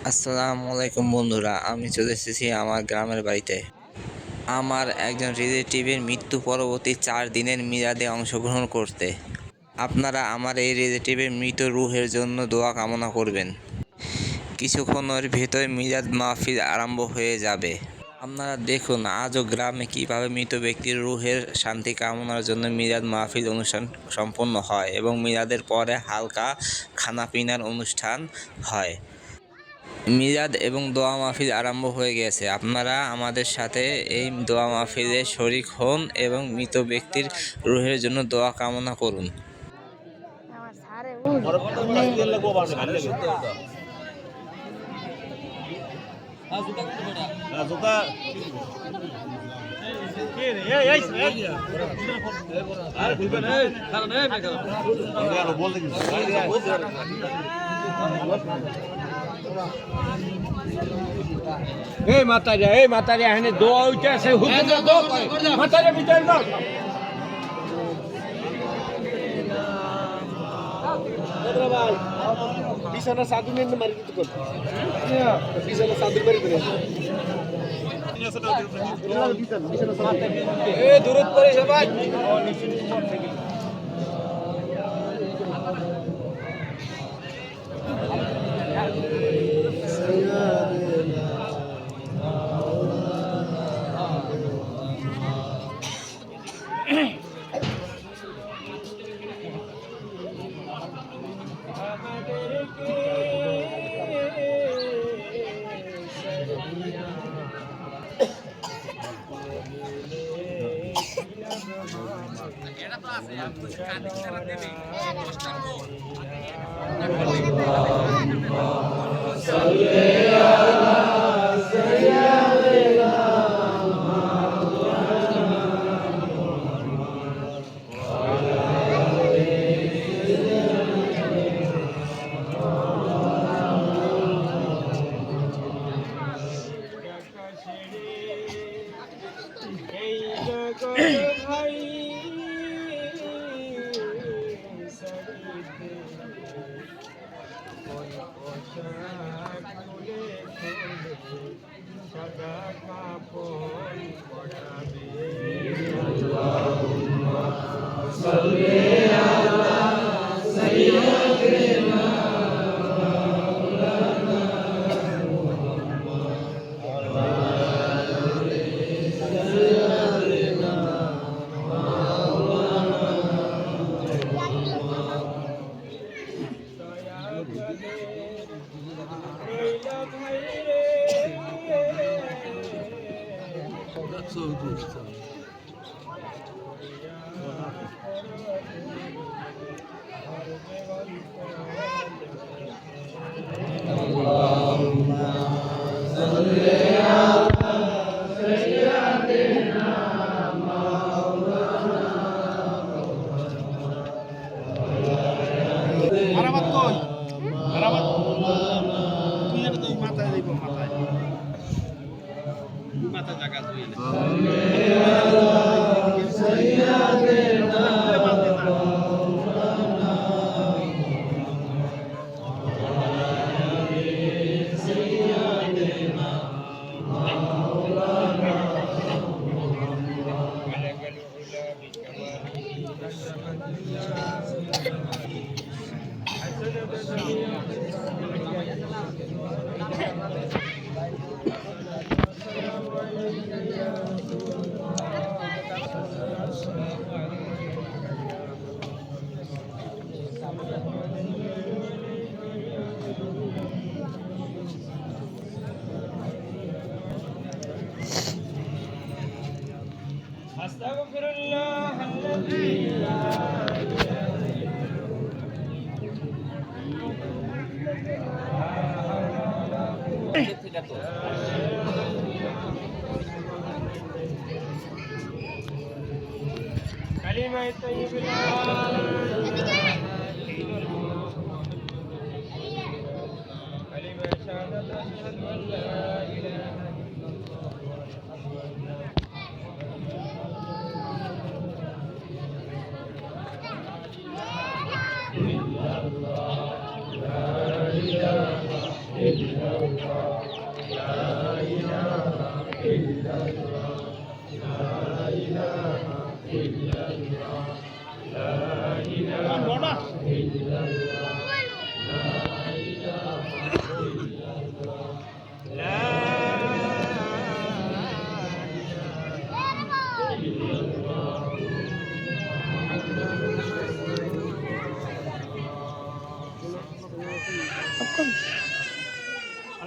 আসসালামু আলাইকুম বন্ধুরা, আমি চলে এসেছি আমার গ্রামের বাড়িতে। আমার একজন রিলেটিভের মৃত্যু পরবর্তী 4 দিনের মিলাদে অংশগ্রহণ করতে। আপনারা আমার এই রিলেটিভের মৃত রুহের জন্য দোয়া কামনা করবেন। কিছুক্ষণের ভেতরে মিলাদ মাহফিল আরম্ভ হয়ে যাবে। আপনারা দেখুন আজও গ্রামে কীভাবে মৃত ব্যক্তির রুহের শান্তি কামনার জন্য মিলাদ মাহফিল অনুষ্ঠান সম্পন্ন হয় এবং মিলাদের পরে হালকা খানাপিনার অনুষ্ঠান হয়। মিলাদ এবং দোয়া মাহফিল আরম্ভ হয়ে গেছে। আপনারা আমাদের সাথে এই দোয়া মাহফিলে শরিক হন এবং মৃত ব্যক্তির রুহের জন্য দোয়া কামনা করুন। এই মাতারিয়া এখানে দোয়া হইতেছে হুজুর দোয়া করে মাতারিয়া ভিতরে দাও ভাই বিছানা সাদু মেন মারি দিতে কর বিছানা সাদু মারি করে এ দূরত করে সবাই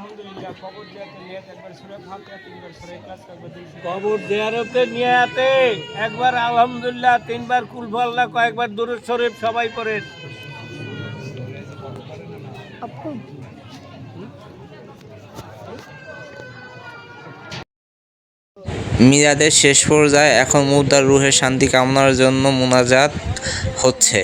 আলহামদুলিল্লাহ কবর জিয়ারতে নিয়ত একবার সূরা ফাতিহা তিনবার সূরা ইখলাস একবার দিয়েছি। কবর জিয়ারতের নিয়াতে একবার আলহামদুলিল্লাহ, তিনবার কুল আল্লাহ, কয়েকবার দুরূদ শরীফ সবাই পড়েন। মিলাদের শেষ পর্যায়ে এখন মুর্দার রুহের শান্তি কামনার জন্য মুনাজাত হচ্ছে।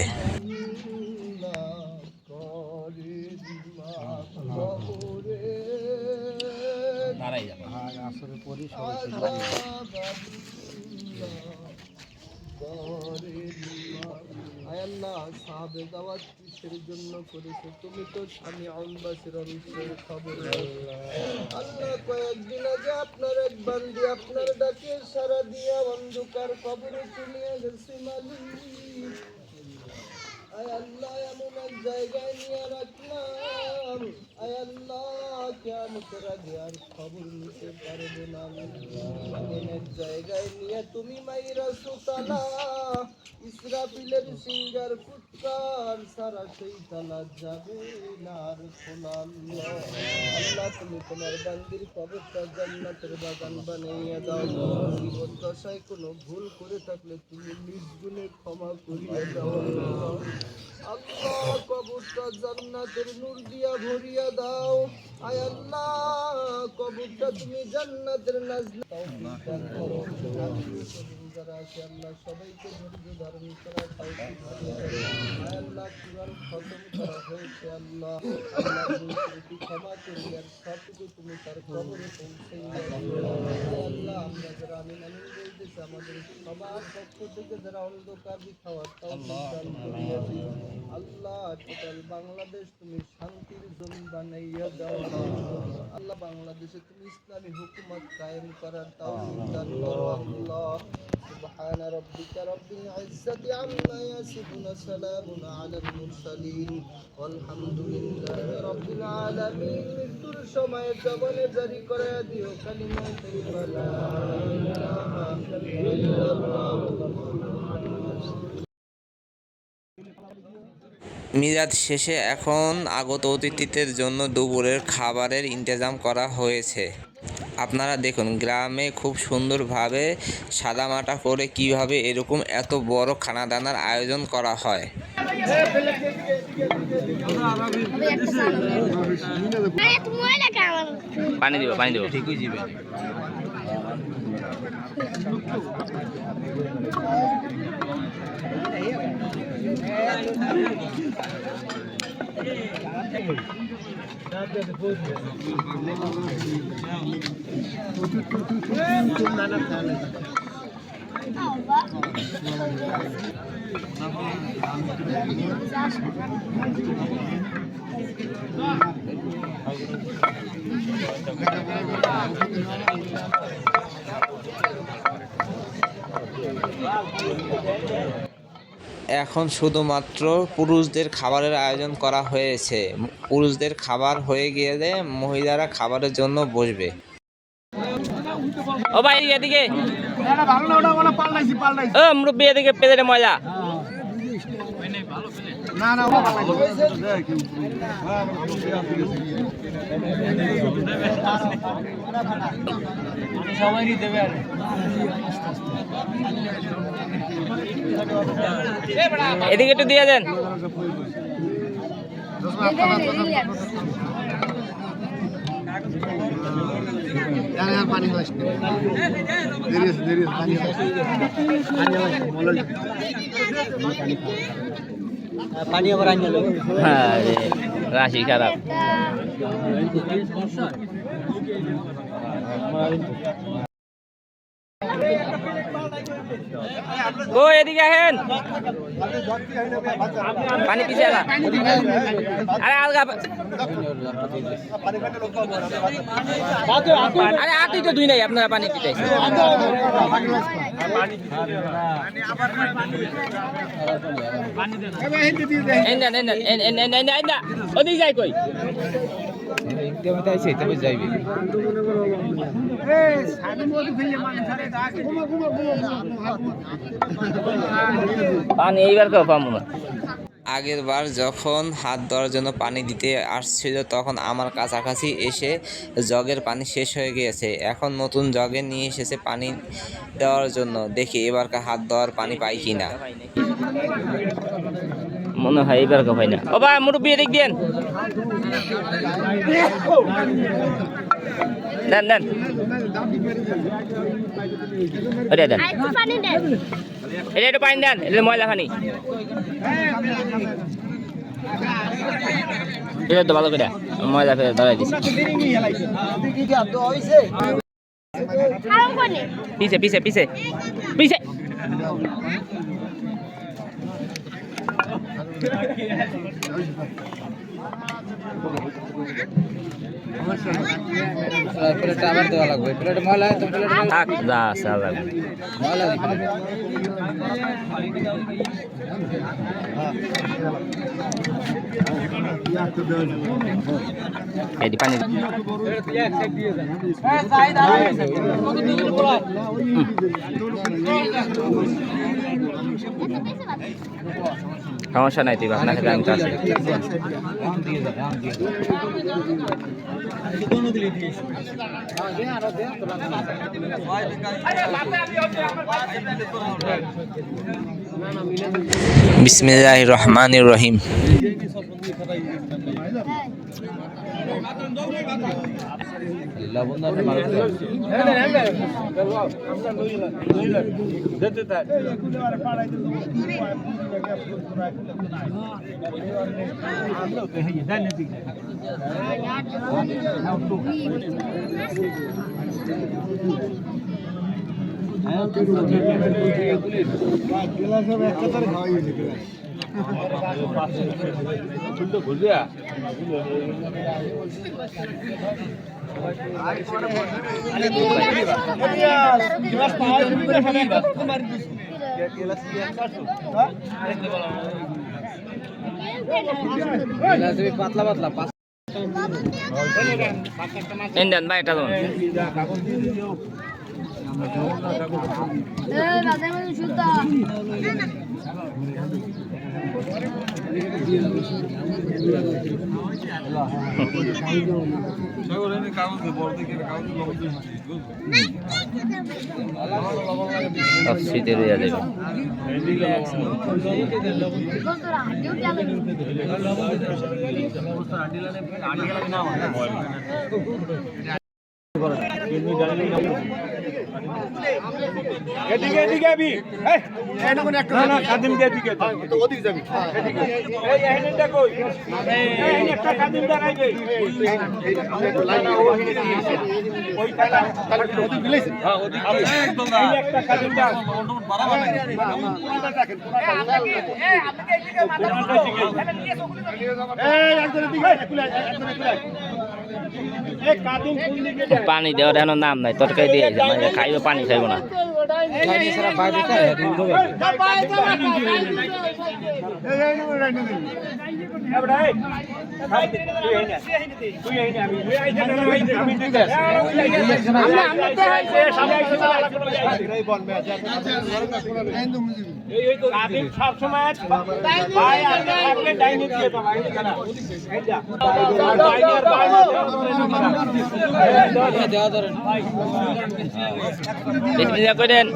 আল্লাহ সাহাবে দাওয়াত কিসের জন্য করেছে? তুমি তো সামিউল বাসিরুল খবর। আল্লাহ কয়েকদিন আগে আপনার এক বান্দি আপনার ডাকে সাড়া দিয়া অন্ধকার কবরে চলে গেছে মালিক। আয় আল্লাহ এমন এক জায়গায় নিয়ে রাখলাম, আয় আল্লাহ কিয়ামতের আগে আর খবর নিতে পারবে না। এমন এক জায়গায় নিয়ে তুমি মাইরা সুতালা ইসরাফিলের সিঙ্গার ফুৎকার সারা সেই তালা যাবে না আর খোলা। আল্লাহ তুমি তোমার বান্দির কবরটা জান্নাতের বাগান বানাইয়া দাও। জীবন দশায় কোনো ভুল করে থাকলে তুমি নিজ গুণে ক্ষমা করিয়া দাও। আল্লাহ কবরটা জান্নাতের নূর দিয়া ভরিয়া দাও। আয় আল্লাহ কবরটা তুমি জান্নাতের নাজলে তৌফিক দান করো। যারা আছে আল্লাহ সবাইকে ধৈর্য ধারণ করার তৌফিক দান করো। আয় আল্লাহ কুরআন খতম করা হয়েছে আল্লাহ, আল্লাহ ভুল ত্রুটি ক্ষমা করে আর সবটুকু তুমি তার কবরে পৌঁছাইয়া দিও। আয় আল্লাহ আমরা যারা আমিন আমিন বলতেছি আমাদের সবার পক্ষ থেকে যারা অন্ধকার খাওয়ার তৌফিক দান করিয়া দিও। আল্লাহ টোটাল বাংলাদেশ তুমি শান্তির জমি বানাইয়া দাও। আল্লাহ বাংলাদেশে তুমি ইসলামী হুকুমত কায়েম করার তৌফিক দান করো আল্লাহ। সুবহান রাব্বিকা রাব্বিল ইজ্জাতি আম্মা ইয়াসিফুন, সালামুন আলাল মুরসালিন, আলহামদুলিল্লাহি রাব্বিল আলামিন। মৃত্যুর সময় জবানে জারি করে দিও কালিমা তাইয়্যিবা লা ইলাহা ইল্লাল্লাহ। মিলাদ শেষে এখন আগত অতিথিদের জন্য দুপুরের খাবারের ইন্তজাম করা হয়েছে। আপনারা দেখুন গ্রামে খুব সুন্দরভাবে সাদামাটা করে কিভাবে এরকম এত বড় খানাদানার আয়োজন করা হয়। পানি দিব ঠিকই যাবে। এখন শুধুমাত্র পুরুষদের খাবারের আয়োজন করা হয়েছে। পুরুষদের খাবার হয়ে গেলে মহিলারা খাবারের জন্য বসবে। ও ভাই এদিকে ও মুরব্বী এদিকে পেলেটে ময়লা। সবাই দেবে আর এদিকে একটু দিয়ে দেন। পানি আবার আনিয়ে নেবে। হ্যাঁ রাশি খারাপ। ও এদিকে আহেন, পানি পিছে আলা। আরে আলগা, আরে আতি তো দুই নাই, আপনারা পানি পিটাইছে। ওদিক যাই কই পানি এইবার কেউ পাবো না। আগের বার যখন হাত ধোয়ার জন্য পানি দিতে আসছিল তখন আমার কাছাকাছি এসে জগের পানি শেষ হয়ে গিয়েছে। এখন নতুন জগে নিয়ে এসেছে পানি দেওয়ার জন্য, দেখি এবারকার হাত ধোয়ার পানি পাই কিনা। মনে হয় এবার হয় না। ও ভাই মুরব্বী এদিক দেন, দেন দেন, ওটা দেন, এটা একটু পানি দেন, এটা ময়লা পানি, এটা তো ভালো করে ময়লা ফেলে ধরাই দিচ্ছি। পিছে পিছে পিছে পিছে আবার দেওয়া লাগবে, প্লেট ময়লা তো প্লেট থাক যা আছে আর লাগবে। ময়লা এই দি পানি সমস্যা নাই, তুই আপনার সাথে আমি তো আছি। বিসমিল্লাহির রহমানির রহিম। পাতলা পাতলা ইন্ডিয়ান ভাই এটা ধরুন। শীতে রয়ে যাবে। এদিকে এদিকে আবি, এই এনকো একটা না কাদিম দিয়ে দিকে তো ওদিকে যাবি, এদিকে এই হেডটা কই, এই একটা কাদিম দাঁড়াইবে ওই কাটা ওদিকে বিলাইছে, হ্যাঁ ওদিকে একদম না, এই একটা কাদিম দাও বরাবর না পুরাটা রাখেন, পুরাটা এই আপনি এদিকে মাথা এই একজন দিকে খুলে একজন খুলে এই কাদিম কোন দিকে যায়। পানি দেওয়ার এমন নাম নাই, তরকারি দিয়ে মানে খাইবে, পানি খাইব না। বিসমিল্লাহ করেন।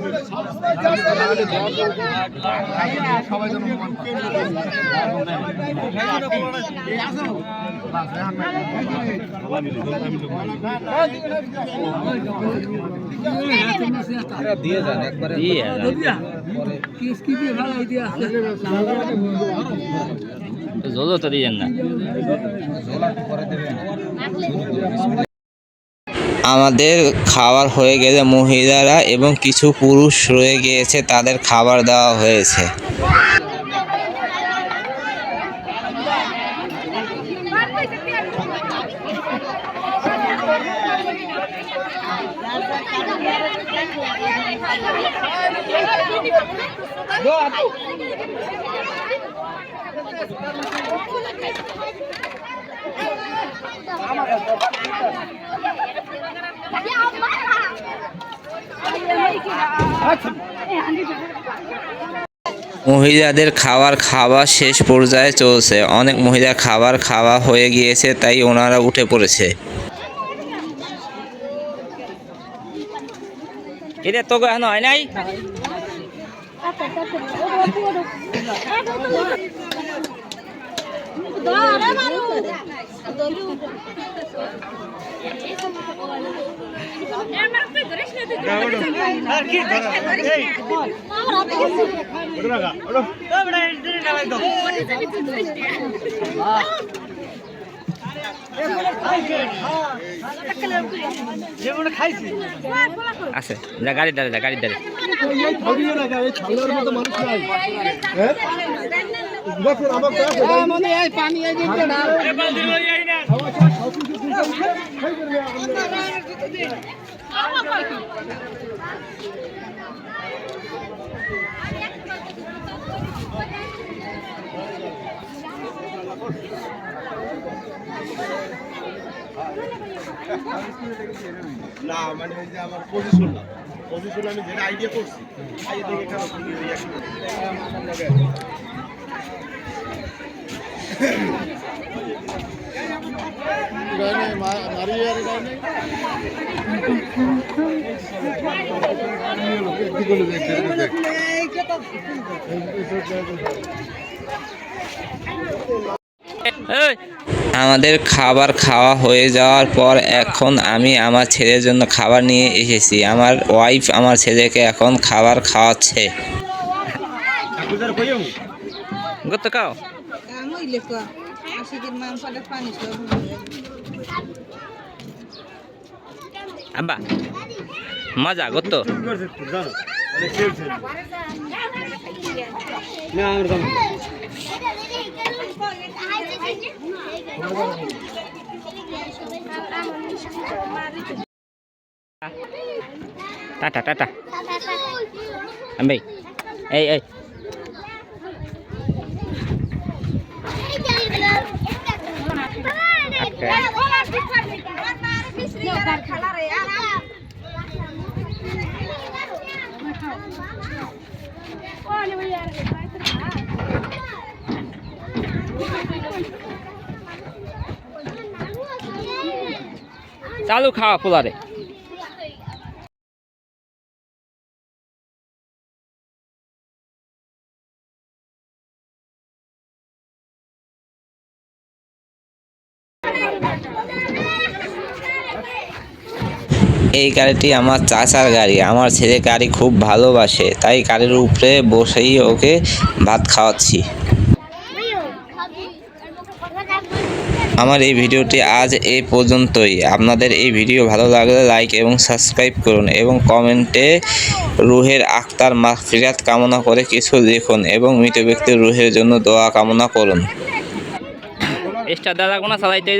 দিয়ে যান একবারে জলও তো দিয়েন না। আমাদের খাবার হয়ে গেলে মহিলারা এবং কিছু পুরুষ রয়ে গিয়েছে, তাদের খাবার দেওয়া হয়েছে। মহিলাদের খাওয়া শেষ পর্যায়ে চলছে। অনেক মহিলা খাওয়া হয়ে গিয়েছে, তাই ওনারা উঠে পড়েছে। এটা তো এখনো হয় নাই। আছে যা গাড়ির দ্বারে ছাগলের মতো মানুষ নাই। হ্যাঁ? দেখুন আমার পানি না মানে ওই যে আমার পজিশন আমি যেটা আইডিয়া করছি আইডিয়া দেখে এই আমাদের খাওয়া হয়ে যাওয়ার পর এখন আমি আমার ছেলের জন্য খাবার নিয়ে এসেছি। আমার ওয়াইফ আমার ছেলেকে এখন খাবার খাওয়াচ্ছে। গত খাও আব্বা মজা গত টাটা আমি এই চালু খাওয়া পোলারে এই গাড়িটি আমার চাচার গাড়ি। আমার ছেলে গাড়ি খুব ভালোবাসে, তাই গাড়ির উপরে বসেই ওকে ভাত খাওয়াচ্ছি। আমার এই ভিডিওটি আজ এই পর্যন্তই। আপনাদের এই ভিডিও ভালো লাগলে লাইক এবং সাবস্ক্রাইব করুন এবং কমেন্টে রুহের আক্তার মাগফিরাত কামনা করে কিছু লিখুন এবং মৃত ব্যক্তির রুহের জন্য দোয়া কামনা করুন। এক্সট্রা দেওয়া লাগবো না চালাইতে